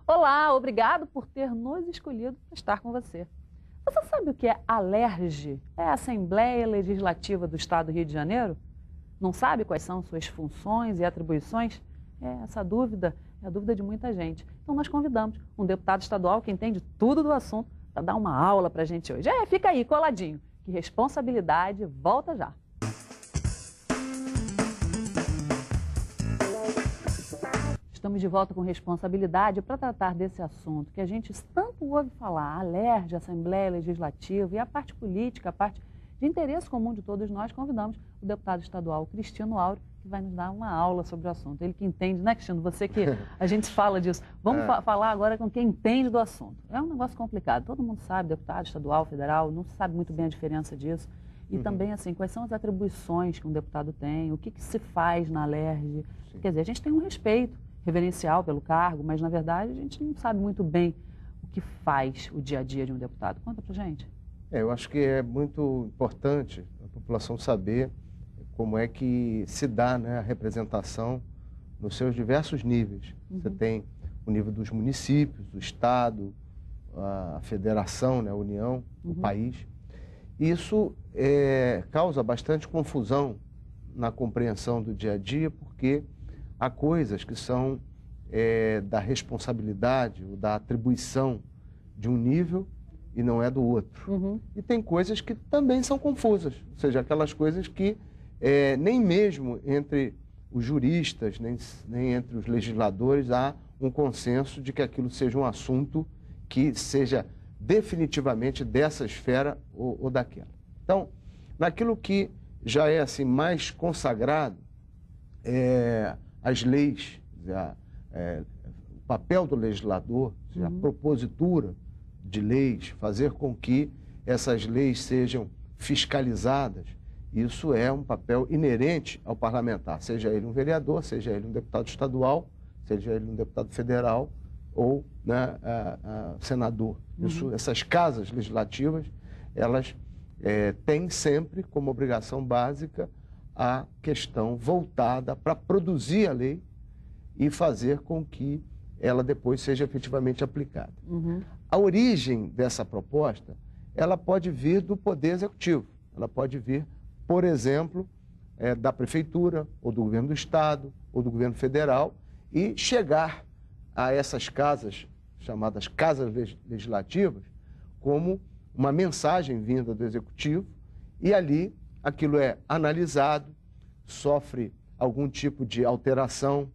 Olá, obrigado por ter nos escolhido para estar com você. Você sabe o que é ALERJ? É a Assembleia Legislativa do Estado do Rio de Janeiro? Não sabe quais são suas funções e atribuições? Essa dúvida é a dúvida de muita gente. Então nós convidamos um deputado estadual que entende tudo do assunto para dar uma aula para a gente hoje. Fica aí, coladinho. Que responsabilidade, volta já. Estamos de volta com responsabilidade para tratar desse assunto que a gente tanto ouve falar, a ALERJ, Assembleia Legislativa e a parte política, a parte de interesse comum de todos nós. Convidamos o deputado estadual Cristino Áureo, que vai nos dar uma aula sobre o assunto. Ele que entende, né, Cristino? Você que a gente fala disso. Vamos falar agora com quem entende do assunto. É um negócio complicado. Todo mundo sabe, deputado estadual, federal, não sabe muito bem a diferença disso. E também, assim, quais são as atribuições que um deputado tem, o que se faz na ALERJ. Quer dizer, a gente tem um respeito reverencial pelo cargo, mas, na verdade, a gente não sabe muito bem o que faz o dia a dia de um deputado. Conta pra gente. Eu acho que é muito importante a população saber como é que se dá, né, a representação nos seus diversos níveis. Você tem o nível dos municípios, do Estado, a federação, né, a União, o país. Isso causa bastante confusão na compreensão do dia a dia, porque há coisas que são da responsabilidade ou da atribuição de um nível e não é do outro. E tem coisas que também são confusas, ou seja, aquelas coisas que nem mesmo entre os juristas, nem entre os legisladores há um consenso de que aquilo seja um assunto que seja definitivamente dessa esfera ou daquela. Então, naquilo que já é assim mais consagrado, as leis, o papel do legislador, a propositura de leis, fazer com que essas leis sejam fiscalizadas, isso é um papel inerente ao parlamentar, seja ele um vereador, seja ele um deputado estadual, seja ele um deputado federal ou, né, senador. Essas casas legislativas, elas têm sempre como obrigação básica a questão voltada para produzir a lei e fazer com que ela depois seja efetivamente aplicada. A origem dessa proposta, ela pode vir do Poder Executivo, ela pode vir, por exemplo, da Prefeitura, ou do Governo do Estado, ou do Governo Federal, e chegar a essas casas, chamadas casas legislativas, como uma mensagem vinda do Executivo, e ali aquilo é analisado, sofre algum tipo de alteração,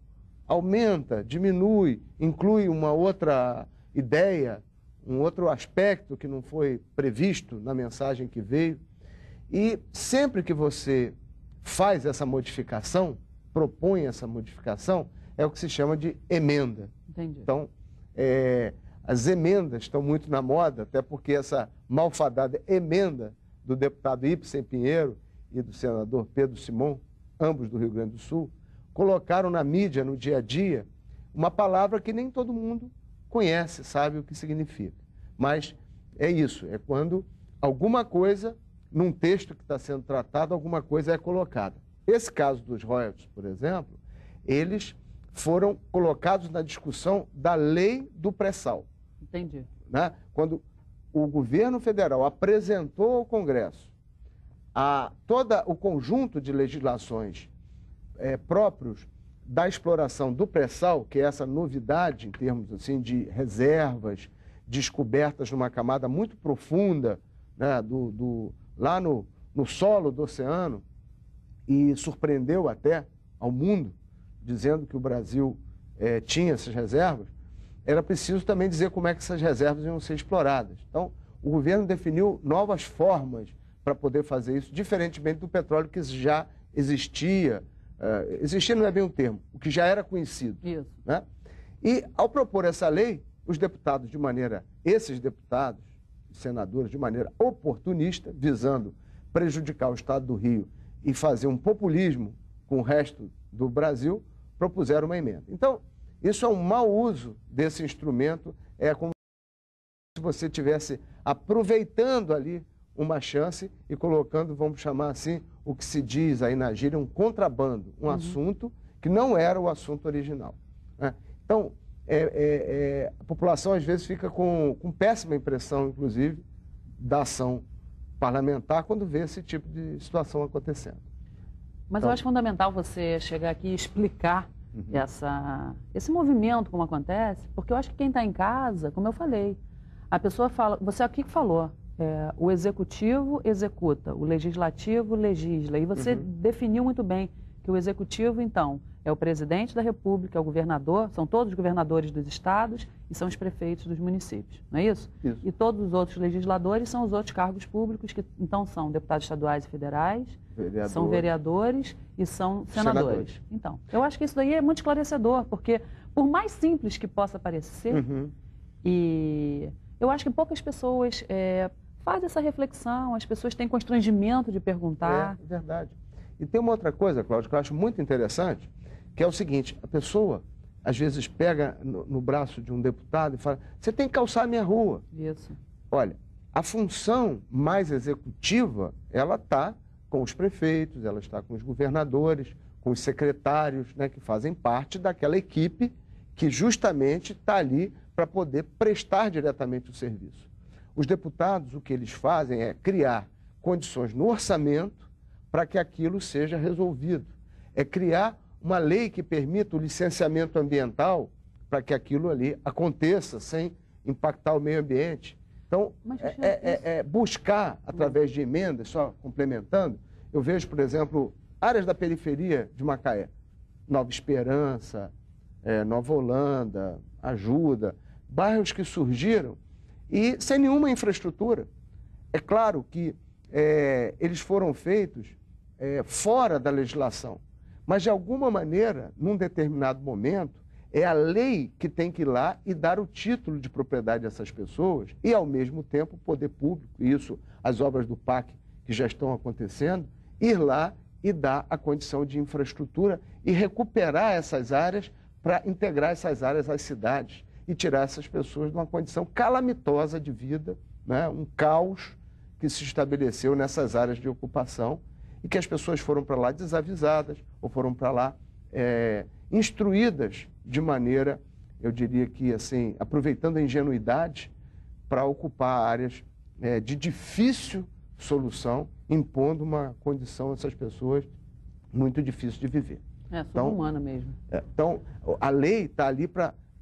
aumenta, diminui, inclui uma outra ideia, um outro aspecto que não foi previsto na mensagem que veio. E sempre que você faz essa modificação, propõe essa modificação, é o que se chama de emenda. Entendi. Então, as emendas estão muito na moda, até porque essa malfadada emenda do deputado Ibsen Pinheiro e do senador Pedro Simon, ambos do Rio Grande do Sul, colocaram na mídia, no dia a dia, uma palavra que nem todo mundo conhece, sabe o que significa. Mas é isso, é quando alguma coisa, num texto que está sendo tratado, alguma coisa é colocada. Esse caso dos royalties, por exemplo, eles foram colocados na discussão da lei do pré-sal. Entendi. Né? Quando o governo federal apresentou ao Congresso todo o conjunto de legislações próprios da exploração do pré-sal, que é essa novidade em termos assim, de reservas descobertas numa camada muito profunda, né, lá no solo do oceano, e surpreendeu até ao mundo, dizendo que o Brasil tinha essas reservas, era preciso também dizer como é que essas reservas iam ser exploradas. Então, o governo definiu novas formas para poder fazer isso, diferentemente do petróleo que já existia. Existia não é bem um termo, o que já era conhecido. Isso. Né? E, ao propor essa lei, os deputados, esses deputados, senadores, de maneira oportunista, visando prejudicar o Estado do Rio e fazer um populismo com o resto do Brasil, propuseram uma emenda. Então, isso é um mau uso desse instrumento, é como se você estivesse aproveitando ali uma chance e colocando, vamos chamar assim, o que se diz aí na gíria, um contrabando, um assunto que não era o assunto original. Né? Então, a população às vezes fica com péssima impressão, inclusive, da ação parlamentar quando vê esse tipo de situação acontecendo. Mas Então, eu acho fundamental você chegar aqui e explicar esse movimento, como acontece, porque eu acho que quem está em casa, como eu falei, a pessoa fala, você aqui falou, o executivo executa, o legislativo legisla, e você definiu muito bem que o executivo, então, é o presidente da República, é o governador, são todos os governadores dos estados e são os prefeitos dos municípios, não é isso? Isso. E todos os outros legisladores são os outros cargos públicos, que então são deputados estaduais e federais, são vereadores e são senadores. Então, eu acho que isso daí é muito esclarecedor, porque por mais simples que possa parecer, e eu acho que poucas pessoas fazem essa reflexão, as pessoas têm constrangimento de perguntar. É verdade. E tem uma outra coisa, Cláudio, que eu acho muito interessante, que é o seguinte, a pessoa, às vezes, pega no braço de um deputado e fala, você tem que calçar a minha rua. Isso. Olha, a função mais executiva, ela está com os prefeitos, ela está com os governadores, com os secretários, né, que fazem parte daquela equipe que justamente está ali para poder prestar diretamente o serviço. Os deputados, o que eles fazem é criar condições no orçamento para que aquilo seja resolvido. É criar uma lei que permita o licenciamento ambiental para que aquilo ali aconteça sem impactar o meio ambiente. Então, buscar, através de emendas, só complementando, eu vejo, por exemplo, áreas da periferia de Macaé, Nova Esperança, Nova Holanda, Ajuda, bairros que surgiram e sem nenhuma infraestrutura. É claro que eles foram feitos fora da legislação, mas de alguma maneira, num determinado momento, é a lei que tem que ir lá e dar o título de propriedade dessas pessoas e, ao mesmo tempo, o poder público, isso, as obras do PAC que já estão acontecendo, ir lá e dar a condição de infraestrutura e recuperar essas áreas para integrar essas áreas às cidades e tirar essas pessoas de uma condição calamitosa de vida, né? Um caos que se estabeleceu nessas áreas de ocupação e que as pessoas foram para lá desavisadas ou foram para lá instruídas de maneira, eu diria que assim, aproveitando a ingenuidade para ocupar áreas de difícil solução, impondo uma condição a essas pessoas muito difícil de viver. Subhumana mesmo. Então, a lei está ali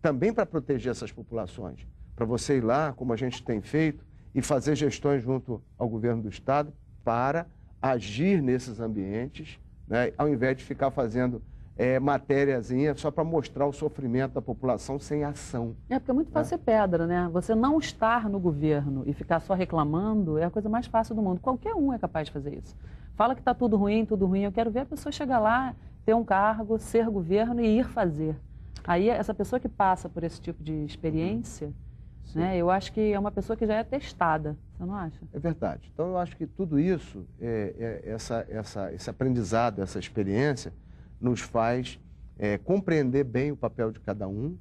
também para proteger essas populações, para você ir lá, como a gente tem feito, e fazer gestões junto ao governo do Estado para agir nesses ambientes, né, ao invés de ficar fazendo matériazinha só para mostrar o sofrimento da população sem ação. Porque é muito fácil ser pedra, né? Você não estar no governo e ficar só reclamando é a coisa mais fácil do mundo. Qualquer um é capaz de fazer isso. Fala que está tudo ruim. Eu quero ver a pessoa chegar lá, ter um cargo, ser governo e ir fazer. Aí, essa pessoa que passa por esse tipo de experiência, né, eu acho que é uma pessoa que já é testada, você não acha? É verdade. Então, eu acho que tudo isso, esse aprendizado, essa experiência, nos faz compreender bem o papel de cada um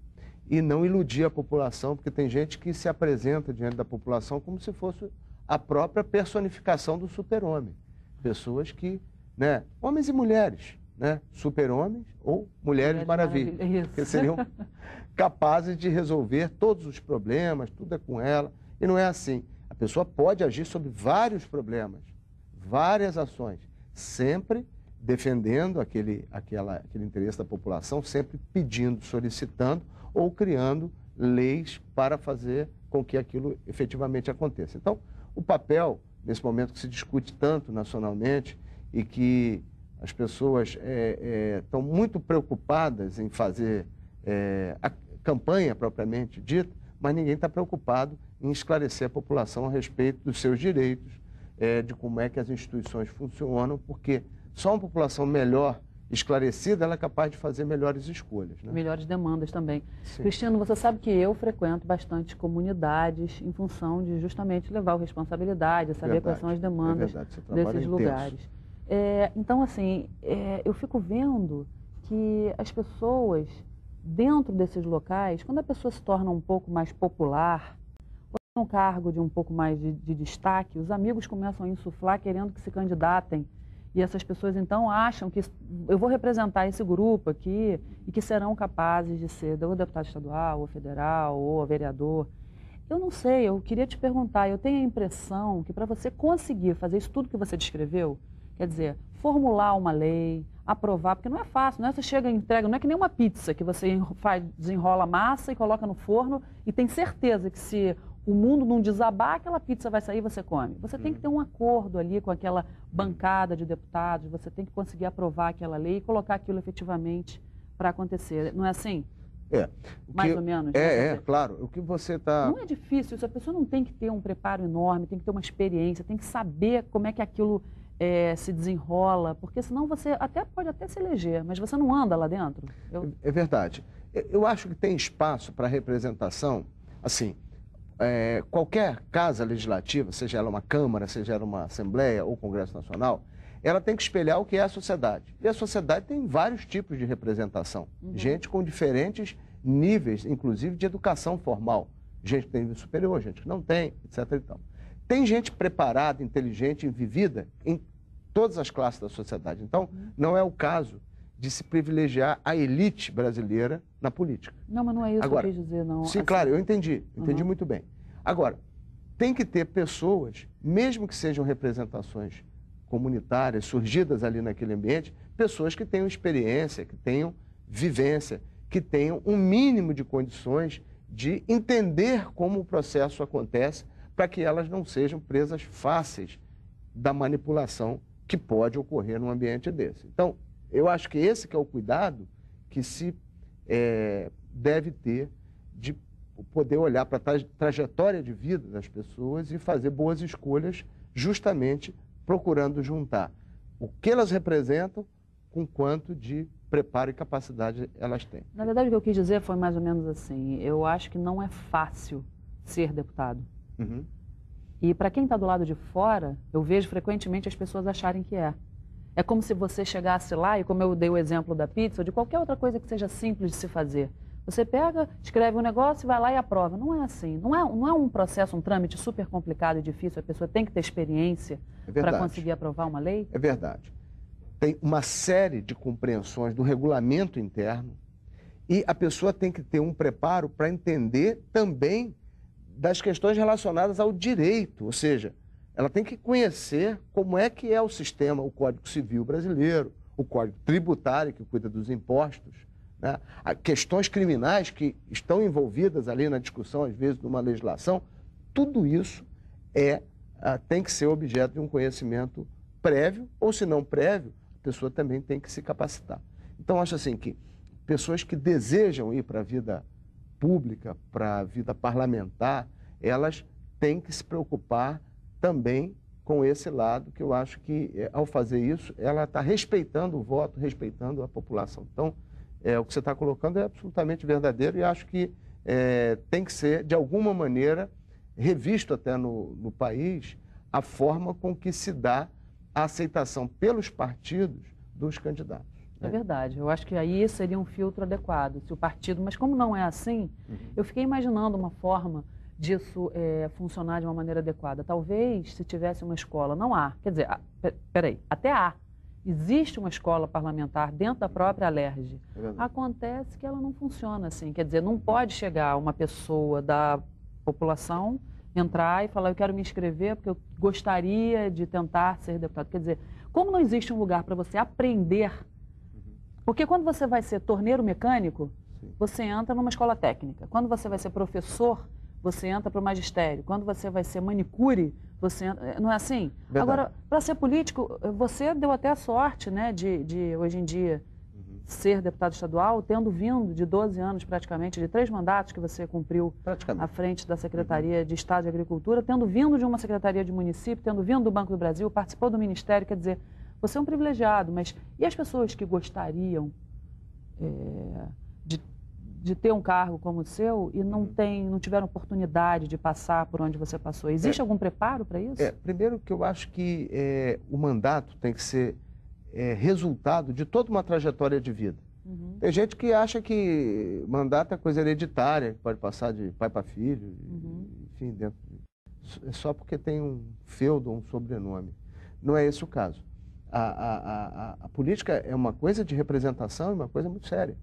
e não iludir a população, porque tem gente que se apresenta diante da população como se fosse a própria personificação do super-homem. Pessoas que, né, homens e mulheres, né, super-homens ou mulheres maravilhas, que seriam capazes de resolver todos os problemas, tudo é com ela, e não é assim. A pessoa pode agir sobre vários problemas, várias ações, sempre defendendo aquele interesse da população, sempre pedindo, solicitando ou criando leis para fazer com que aquilo efetivamente aconteça. Então, o papel, nesse momento que se discute tanto nacionalmente e que as pessoas estão muito preocupadas em fazer a campanha propriamente dita, mas ninguém está preocupado em esclarecer a população a respeito dos seus direitos, de como é que as instituições funcionam, porque só uma população melhor esclarecida, ela é capaz de fazer melhores escolhas. Né? Melhores demandas também. Sim. Cristino, você sabe que eu frequento bastante comunidades em função de justamente levar a responsabilidade, saber quais são as demandas desses lugares. Então, assim, eu fico vendo que as pessoas, dentro desses locais, quando a pessoa se torna um pouco mais popular, ou tem um cargo de um pouco mais de destaque, os amigos começam a insuflar querendo que se candidatem. E essas pessoas, então, acham que eu vou representar esse grupo aqui e que serão capazes de ser ou deputado estadual, ou federal, ou vereador. Eu não sei, eu queria te perguntar, eu tenho a impressão que para você conseguir fazer isso tudo que você descreveu, quer dizer, formular uma lei, aprovar, porque não é fácil, não é você chega e entrega, não é que nem uma pizza que você desenrola a massa e coloca no forno e tem certeza que se o mundo não desabar, aquela pizza vai sair e você come. Você tem que ter um acordo ali com aquela bancada de deputados, você tem que conseguir aprovar aquela lei e colocar aquilo efetivamente para acontecer. Não é assim? Mais ou menos. Claro. O que você está... Não é difícil isso, a pessoa não tem que ter um preparo enorme, tem que ter uma experiência, tem que saber como é que aquilo se desenrola, porque senão você pode até se eleger, mas você não anda lá dentro. É verdade. Eu acho que tem espaço para representação, assim, qualquer casa legislativa, seja ela uma Câmara, seja ela uma Assembleia ou Congresso Nacional, ela tem que espelhar o que é a sociedade. E a sociedade tem vários tipos de representação. Gente com diferentes níveis, inclusive de educação formal. Gente que tem nível superior, gente que não tem, etc. E tal. Tem gente preparada, inteligente e vivida em todas as classes da sociedade. Então, não é o caso de se privilegiar a elite brasileira na política. Não, mas não é isso que eu quis dizer, não. Sim, claro, eu entendi muito bem. Agora, tem que ter pessoas, mesmo que sejam representações comunitárias, surgidas ali naquele ambiente, pessoas que tenham experiência, que tenham vivência, que tenham um mínimo de condições de entender como o processo acontece, para que elas não sejam presas fáceis da manipulação que pode ocorrer num ambiente desse. Então, eu acho que esse que é o cuidado que se deve ter de poder olhar para a trajetória de vida das pessoas e fazer boas escolhas, justamente procurando juntar o que elas representam com quanto de preparo e capacidade elas têm. Na verdade, o que eu quis dizer foi mais ou menos assim, eu acho que não é fácil ser deputado. E para quem está do lado de fora, eu vejo frequentemente as pessoas acharem que é. É como se você chegasse lá, e como eu dei o exemplo da pizza, ou de qualquer outra coisa que seja simples de se fazer. Você pega, escreve um negócio, vai lá e aprova. Não é assim. Não é um processo, um trâmite super complicado e difícil. A pessoa tem que ter experiência para conseguir aprovar uma lei. É verdade. Tem uma série de compreensões do regulamento interno e a pessoa tem que ter um preparo para entender também das questões relacionadas ao direito, ou seja, ela tem que conhecer como é que é o sistema, o Código Civil brasileiro, o Código Tributário, que cuida dos impostos, né? Questões criminais que estão envolvidas ali na discussão, às vezes, de uma legislação, tudo isso tem que ser objeto de um conhecimento prévio, ou se não prévio, a pessoa também tem que se capacitar. Então, acho assim que pessoas que desejam ir para a vida pública, para a vida parlamentar, elas têm que se preocupar também com esse lado, que eu acho que, ao fazer isso, ela está respeitando o voto, respeitando a população. Então, o que você está colocando é absolutamente verdadeiro e acho que tem que ser, de alguma maneira, revisto até no país, a forma com que se dá a aceitação pelos partidos dos candidatos. É verdade, eu acho que aí seria um filtro adequado, se o partido, mas como não é assim, eu fiquei imaginando uma forma disso funcionar de uma maneira adequada. Talvez se tivesse uma escola, não há, quer dizer, peraí, até há. Existe uma escola parlamentar dentro da própria Alerj. Acontece que ela não funciona assim, quer dizer, não pode chegar uma pessoa da população, entrar e falar, eu quero me inscrever porque eu gostaria de tentar ser deputado. Quer dizer, como não existe um lugar para você aprender, porque quando você vai ser torneiro mecânico, você entra numa escola técnica. Quando você vai ser professor, você entra para o magistério. Quando você vai ser manicure, você entra... Não é assim? Verdade. Agora, para ser político, você deu até a sorte, né, de hoje em dia, ser deputado estadual, tendo vindo de 12 anos praticamente, de 3 mandatos que você cumpriu à frente da Secretaria de Estado de Agricultura, tendo vindo de uma Secretaria de Município, tendo vindo do Banco do Brasil, participou do Ministério, quer dizer, você é um privilegiado, mas e as pessoas que gostariam de ter um cargo como o seu e não tiveram oportunidade de passar por onde você passou? Existe algum preparo para isso? Primeiro que eu acho que o mandato tem que ser resultado de toda uma trajetória de vida. Tem gente que acha que mandato é coisa hereditária, que pode passar de pai para filho, enfim, só porque tem um feudo ou um sobrenome. Não é esse o caso. A política é uma coisa de representação e uma coisa muito séria.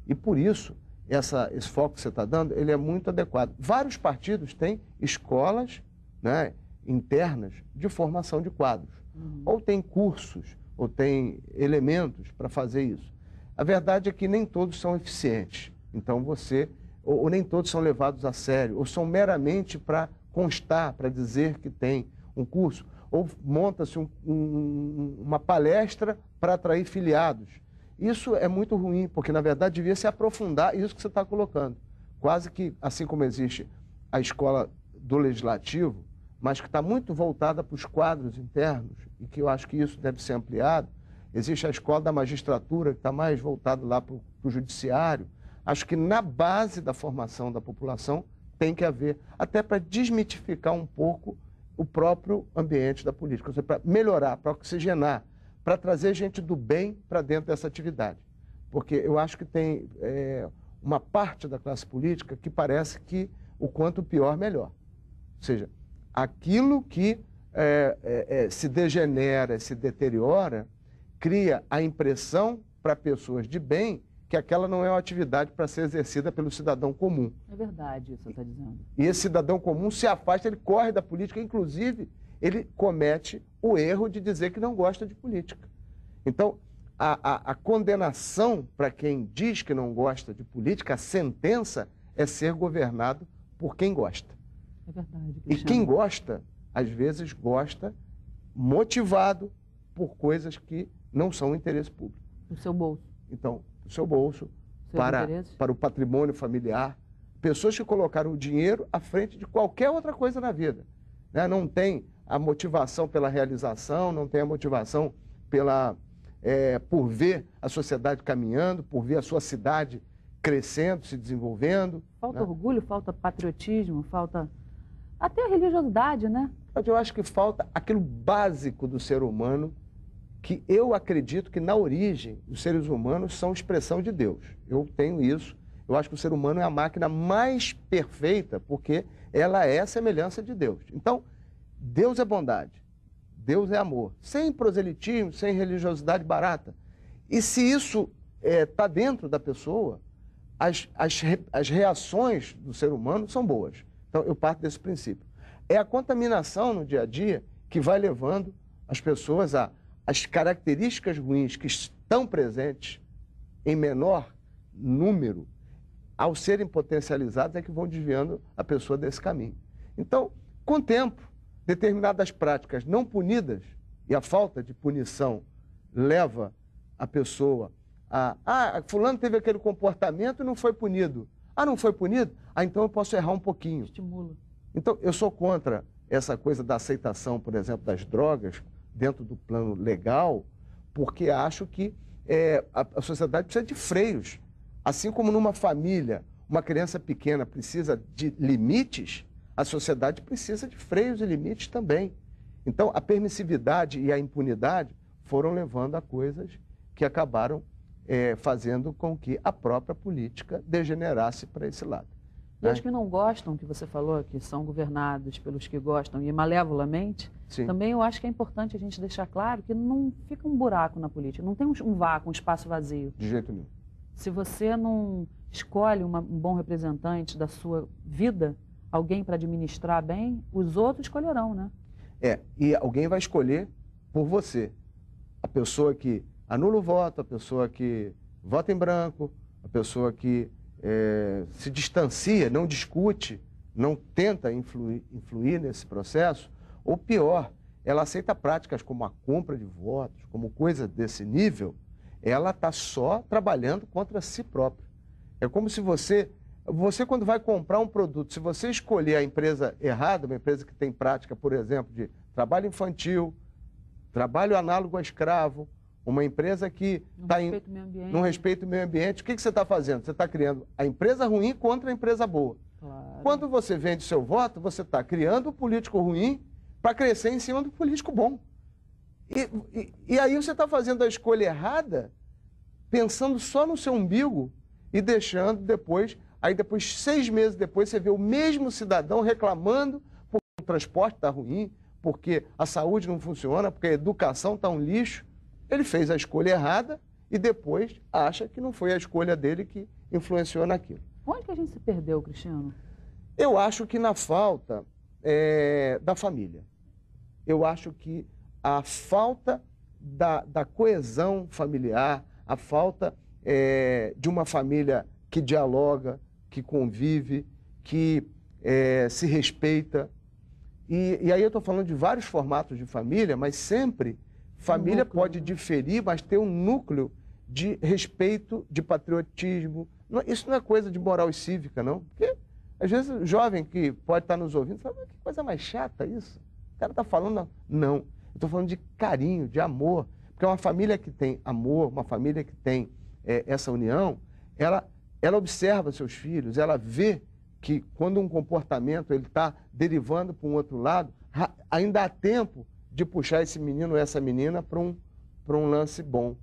E por isso, esse foco que você está dando, ele é muito adequado. Vários partidos têm escolas, né, internas de formação de quadros. Ou tem cursos, ou tem elementos para fazer isso. A verdade é que nem todos são eficientes. Então ou nem todos são levados a sério, ou são meramente para constar, para dizer que tem um curso, ou monta-se uma palestra para atrair filiados. Isso é muito ruim, porque na verdade devia se aprofundar isso que você está colocando. Quase que, assim como existe a escola do legislativo, mas que está muito voltada para os quadros internos, e que eu acho que isso deve ser ampliado. Existe a escola da magistratura, que está mais voltada lá para o judiciário. Acho que na base da formação da população tem que haver, até para desmitificar um pouco o próprio ambiente da política, ou seja, para melhorar, para oxigenar, para trazer gente do bem para dentro dessa atividade. Porque eu acho que tem uma parte da classe política que parece que o quanto pior, melhor. Ou seja, aquilo que se degenera, se deteriora, cria a impressão para pessoas de bem que aquela não é uma atividade para ser exercida pelo cidadão comum. É verdade isso que você está dizendo. E esse cidadão comum se afasta, ele corre da política, inclusive ele comete o erro de dizer que não gosta de política. Então, a condenação para quem diz que não gosta de política, a sentença é ser governado por quem gosta. É verdade. E quem gosta, às vezes gosta motivado por coisas que não são interesse público. O seu bolso. Então, o seu bolso, para o patrimônio familiar, pessoas que colocaram o dinheiro à frente de qualquer outra coisa na vida. Né? Não tem a motivação pela realização, não tem a motivação por ver a sociedade caminhando, por ver a sua cidade crescendo, se desenvolvendo. Falta orgulho, falta patriotismo, falta até a religiosidade, né? Eu acho que falta aquilo básico do ser humano, que eu acredito que na origem os seres humanos são expressão de Deus. Eu tenho isso. Eu acho que o ser humano é a máquina mais perfeita porque ela é a semelhança de Deus. Então, Deus é bondade, Deus é amor, sem proselitismo, sem religiosidade barata. E se isso está dentro da pessoa, as reações do ser humano são boas. Então, eu parto desse princípio. É a contaminação no dia a dia que vai levando as pessoas as características ruins que estão presentes em menor número, ao serem potencializadas, é que vão desviando a pessoa desse caminho. Então, com o tempo, determinadas práticas não punidas, e a falta de punição leva a pessoa fulano teve aquele comportamento e não foi punido. Não foi punido? Então eu posso errar um pouquinho. Estimula. Então, eu sou contra essa coisa da aceitação, por exemplo, das drogas dentro do plano legal, porque acho que a sociedade precisa de freios. Assim como numa família, uma criança pequena precisa de limites, a sociedade precisa de freios e limites também. Então, a permissividade e a impunidade foram levando a coisas que acabaram fazendo com que a própria política degenerasse para esse lado. E os que não gostam, que você falou, que são governados pelos que gostam e malevolamente, Sim. Também eu acho que é importante a gente deixar claro que não fica um buraco na política, não tem um vácuo, um espaço vazio. De jeito nenhum. Se você não escolhe um bom representante da sua vida, alguém para administrar bem, os outros escolherão, né? E alguém vai escolher por você. A pessoa que anula o voto, a pessoa que vota em branco, a pessoa que se distancia, não discute, não tenta influir nesse processo, ou pior, ela aceita práticas como a compra de votos, como coisa desse nível, ela está só trabalhando contra si própria. É como se você quando vai comprar um produto, se você escolher a empresa errada, uma empresa que tem prática, por exemplo, de trabalho infantil, trabalho análogo a escravo, uma empresa que não respeita o meio ambiente, o que você está fazendo? Você está criando a empresa ruim contra a empresa boa. Claro. Quando você vende seu voto, você está criando um político ruim para crescer em cima do político bom. E aí você está fazendo a escolha errada, pensando só no seu umbigo e deixando depois, 6 meses depois, você vê o mesmo cidadão reclamando porque o transporte está ruim, porque a saúde não funciona, porque a educação está um lixo. ele fez a escolha errada e depois acha que não foi a escolha dele que influenciou naquilo. Onde que a gente se perdeu, Cristiano? Eu acho que na falta da família. Eu acho que a falta da coesão familiar, a falta de uma família que dialoga, que convive, que se respeita. E aí eu estou falando de vários formatos de família, mas sempre família pode diferir, mas ter um núcleo de respeito, de patriotismo. Isso não é coisa de moral e cívica, não. Porque, às vezes, o jovem que pode estar nos ouvindo fala, que coisa mais chata isso. O cara está falando, não. Eu estou falando de carinho, de amor. Porque uma família que tem amor, uma família que tem essa união, ela observa seus filhos, ela vê que quando um comportamento ele está derivando para um outro lado, ainda há tempo de puxar esse menino ou essa menina para um lance bom.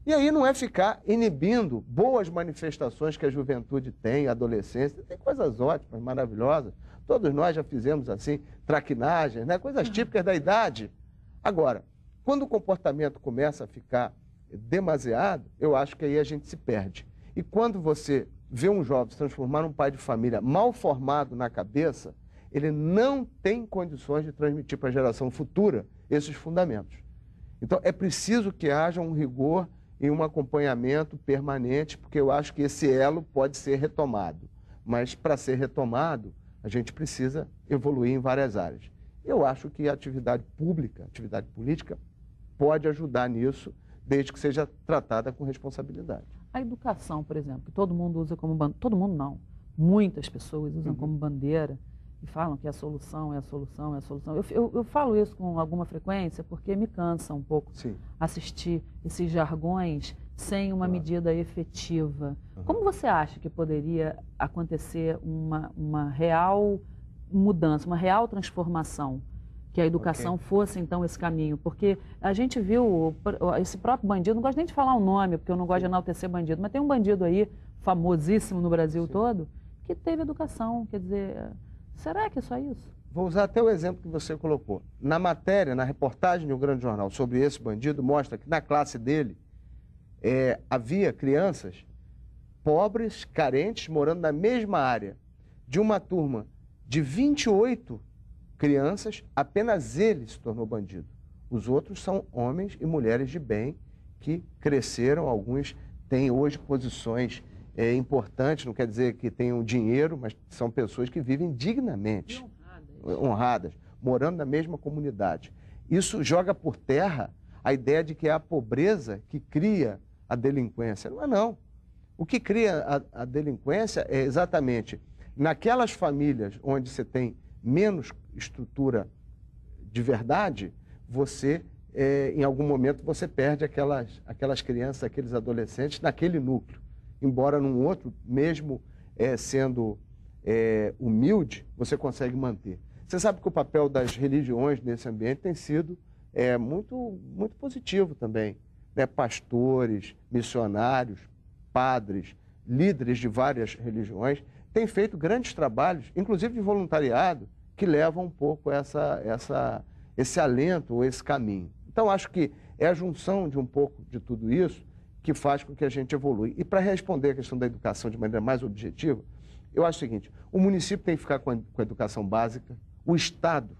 E aí não é ficar inibindo boas manifestações que a juventude tem, a adolescência. Tem coisas ótimas, maravilhosas. Todos nós já fizemos assim, traquinagens, né? Coisas típicas da idade. Agora, quando o comportamento começa a ficar demasiado, eu acho que aí a gente se perde. E quando você vê um jovem se transformar num pai de família mal formado na cabeça, ele não tem condições de transmitir para a geração futura esses fundamentos. Então, é preciso que haja um rigor e um acompanhamento permanente, porque eu acho que esse elo pode ser retomado. Mas, para ser retomado, a gente precisa evoluir em várias áreas. Eu acho que a atividade pública, a atividade política, pode ajudar nisso, desde que seja tratada com responsabilidade. A educação, por exemplo, que todo mundo usa como bandeira, todo mundo não, muitas pessoas usam como bandeira e falam que é a solução, é a solução, é a solução. Eu falo isso com alguma frequência porque me cansa um pouco assistir esses jargões sem uma medida efetiva. Como você acha que poderia acontecer uma real mudança, uma real transformação? Que a educação fosse, então, esse caminho. Porque a gente viu esse próprio bandido, não gosto nem de falar o nome, porque eu não gosto de enaltecer bandido, mas tem um bandido aí, famosíssimo no Brasil todo, que teve educação. Quer dizer, será que é só isso? Vou usar até o exemplo que você colocou. Na matéria, na reportagem de um grande jornal sobre esse bandido, mostra que na classe dele havia crianças pobres, carentes, morando na mesma área. De uma turma de 28 crianças, apenas ele se tornou bandido. Os outros são homens e mulheres de bem que cresceram, alguns têm hoje posições importantes, não quer dizer que tenham dinheiro, mas são pessoas que vivem dignamente, honradas, morando na mesma comunidade. Isso joga por terra a ideia de que é a pobreza que cria a delinquência. Não é não. O que cria a delinquência é exatamente naquelas famílias onde você tem menos estrutura de verdade, você, em algum momento, você perde aquelas crianças, aqueles adolescentes naquele núcleo. Embora num outro, mesmo sendo humilde, você consegue manter. Você sabe que o papel das religiões nesse ambiente tem sido muito, muito positivo também. Né? Pastores, missionários, padres, líderes de várias religiões têm feito grandes trabalhos, inclusive de voluntariado, que levam um pouco esse alento ou esse caminho. Então, acho que é a junção de um pouco de tudo isso que faz com que a gente evolui. E para responder a questão da educação de maneira mais objetiva, eu acho o seguinte, o município tem que ficar com a educação básica, o Estado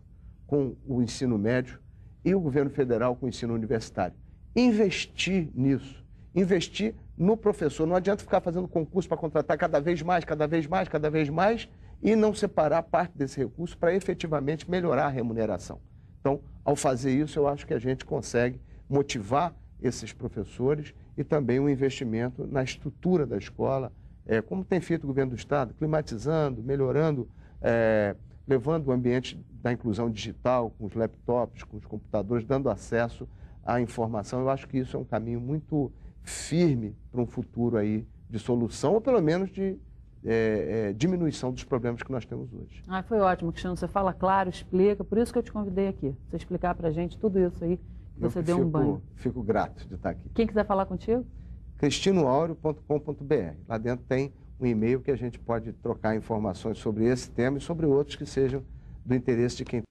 com o ensino médio e o governo federal com o ensino universitário. Investir nisso, investir no professor. Não adianta ficar fazendo concurso para contratar cada vez mais, cada vez mais, cada vez mais, e não separar parte desse recurso para efetivamente melhorar a remuneração. Então, ao fazer isso, eu acho que a gente consegue motivar esses professores e também um investimento na estrutura da escola, como tem feito o governo do Estado, climatizando, melhorando, levando o ambiente da inclusão digital, com os laptops, com os computadores, dando acesso à informação. Eu acho que isso é um caminho muito firme para um futuro aí de solução, ou pelo menos de diminuição dos problemas que nós temos hoje. Foi ótimo, Cristiano. Você fala claro, explica, por isso que eu te convidei aqui. Você explicar para a gente tudo isso aí, que você deu um banho. Fico grato de estar aqui. Quem quiser falar contigo? cristinoaureo.com.br. Lá dentro tem um e-mail que a gente pode trocar informações sobre esse tema e sobre outros que sejam do interesse de quem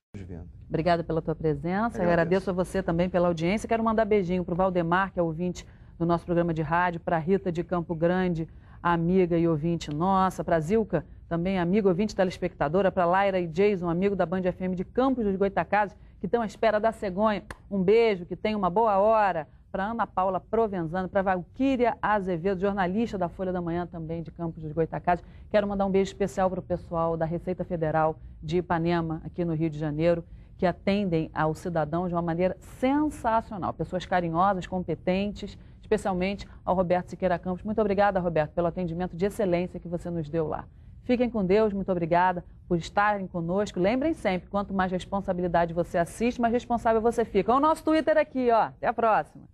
Obrigada pela tua presença, agradeço a você também pela audiência. Quero mandar beijinho para o Valdemar, que é ouvinte do nosso programa de rádio, para a Rita de Campo Grande, amiga e ouvinte nossa, para a Zilka, também amiga, ouvinte telespectadora, para Laira e Jason, amigo da Band FM de Campos dos Goytacazes, que estão à espera da cegonha. Um beijo, que tenha uma boa hora. Para Ana Paula Provenzano, para Valquíria Azevedo, jornalista da Folha da Manhã também de Campos dos Goytacazes. Quero mandar um beijo especial para o pessoal da Receita Federal de Ipanema, aqui no Rio de Janeiro, que atendem ao cidadão de uma maneira sensacional. Pessoas carinhosas, competentes, especialmente ao Roberto Siqueira Campos. Muito obrigada, Roberto, pelo atendimento de excelência que você nos deu lá. Fiquem com Deus, muito obrigada por estarem conosco. Lembrem sempre, quanto mais responsabilidade você assiste, mais responsável você fica. O nosso Twitter aqui, ó. Até a próxima.